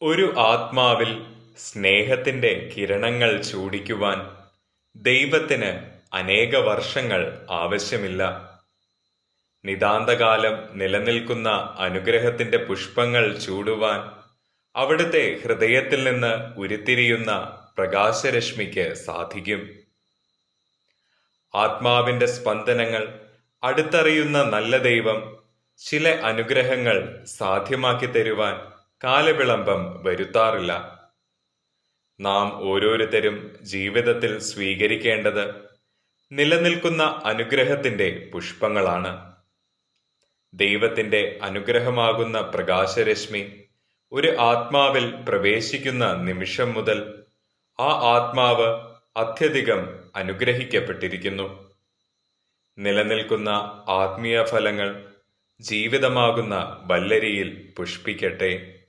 ഒരു ആത്മാവിൽ സ്നേഹത്തിന്റെ കിരണങ്ങൾ ചൂടിക്കുവാൻ ദൈവത്തിന് അനേക വർഷങ്ങൾ ആവശ്യമില്ല. നിതാന്തകാലം നിലനിൽക്കുന്ന അനുഗ്രഹത്തിന്റെ പുഷ്പങ്ങൾ ചൂടുവാൻ അവിടുത്തെ ഹൃദയത്തിൽ നിന്ന് ഉരുത്തിരിയുന്ന പ്രകാശരശ്മിക്ക് സാധിക്കും. ആത്മാവിന്റെ സ്പന്ദനങ്ങൾ അടുത്തറിയുന്ന നല്ല ദൈവം ചില അനുഗ്രഹങ്ങൾ സാധ്യമാക്കി തരുവാൻ കാലവിളംബം വരുത്താറില്ല. നാം ഓരോരുത്തരും ജീവിതത്തിൽ സ്വീകരിക്കേണ്ടത് നിലനിൽക്കുന്ന അനുഗ്രഹത്തിന്റെ പുഷ്പങ്ങളാണ്. ദൈവത്തിന്റെ അനുഗ്രഹമാകുന്ന പ്രകാശരശ്മി ഒരു ആത്മാവിൽ പ്രവേശിക്കുന്ന നിമിഷം മുതൽ ആ ആത്മാവ് അത്യധികം അനുഗ്രഹിക്കപ്പെട്ടിരിക്കുന്നു. നിലനിൽക്കുന്ന ആത്മീയ ഫലങ്ങൾ ജീവിതമാകുന്ന വല്ലരിയിൽ പുഷ്പിക്കട്ടെ.